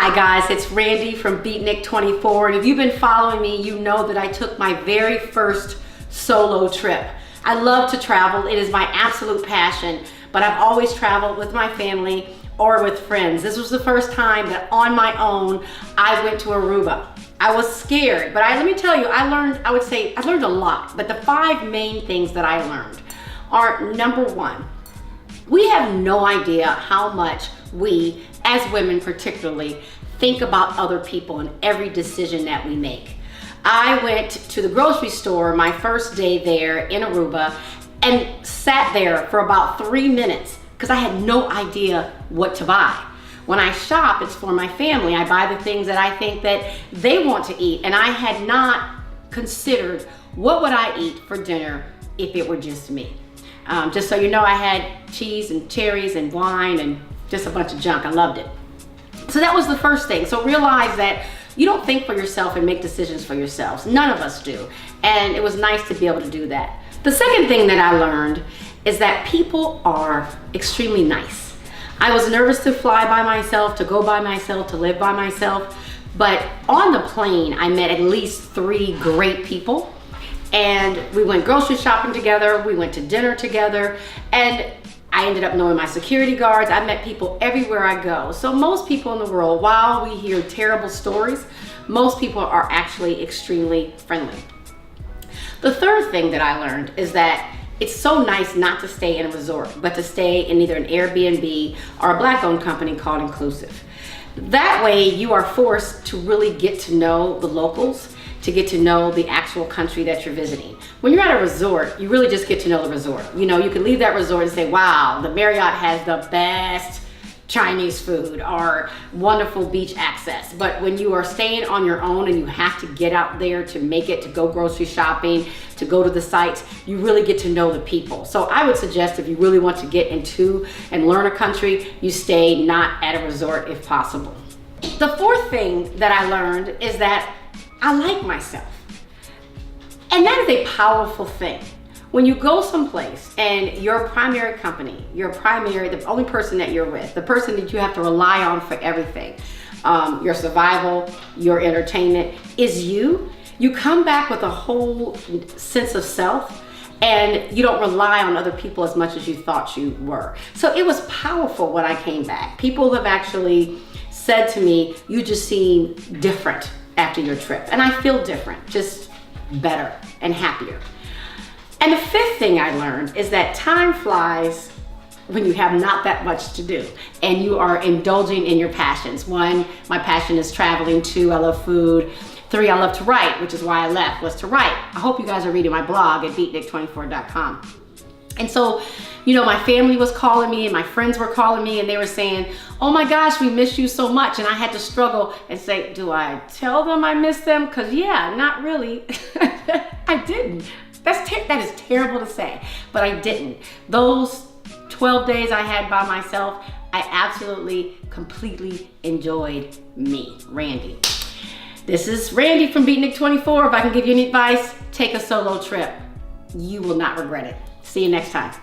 Hi guys, it's Randy from Beatnik24, and if you've been following me, you know that I took my very first solo trip. I love to travel. It is my absolute passion, but I've always traveled with my family or with friends. This was the first time that on my own I went to Aruba. I was scared, but let me tell you, I learned a lot, but the 5 main things that I learned are: number 1, we have no idea how much we, as women particularly, think about other people in every decision that we make. I went to the grocery store my first day there in Aruba and sat there for about 3 minutes because I had no idea what to buy. When I shop, it's for my family. I buy the things that I think that they want to eat, and I had not considered what would I eat for dinner if it were just me. Just so you know, I had cheese and cherries and wine and just a bunch of junk. I loved it. So that was the first thing. So realize that you don't think for yourself and make decisions for yourselves. None of us do. And it was nice to be able to do that. The second thing that I learned is that people are extremely nice. I was nervous to fly by myself, to go by myself, to live by myself. But on the plane, I met at least 3 great people. And we went grocery shopping together, we went to dinner together, and I ended up knowing my security guards. I met people everywhere I go. So most people in the world, while we hear terrible stories, most people are actually extremely friendly. The third thing that I learned is that it's so nice not to stay in a resort, but to stay in either an Airbnb or a Black-owned company called Inclusive. That way you are forced to really get to know the locals, to get to know the actual country that you're visiting. When you're at a resort, you really just get to know the resort. You know, you can leave that resort and say, wow, the Marriott has the best Chinese food or wonderful beach access. But when you are staying on your own and you have to get out there to make it, to go grocery shopping, to go to the sites, you really get to know the people. So I would suggest if you really want to get into and learn a country, you stay not at a resort if possible. The fourth thing that I learned is that I like myself. And that is a powerful thing. When you go someplace and your primary company, the only person that you're with, the person that you have to rely on for everything, your survival, your entertainment, is you come back with a whole sense of self, and you don't rely on other people as much as you thought you were. So it was powerful when I came back. People have actually said to me, you just seem different after your trip. And I feel different, just better and happier. And the fifth thing I learned is that time flies when you have not that much to do and you are indulging in your passions. 1, my passion is traveling. 2, I love food. 3, I love to write, which is why I left, was to write. I hope you guys are reading my blog at beatnik24.com. And so, you know, my family was calling me and my friends were calling me and they were saying, oh my gosh, we miss you so much. And I had to struggle and say, do I tell them I miss them? Because yeah, not really. I didn't. That is terrible to say, but I didn't. Those 12 days I had by myself, I absolutely, completely enjoyed me, Randy. This is Randy from Beatnik24. If I can give you any advice, take a solo trip. You will not regret it. See you next time.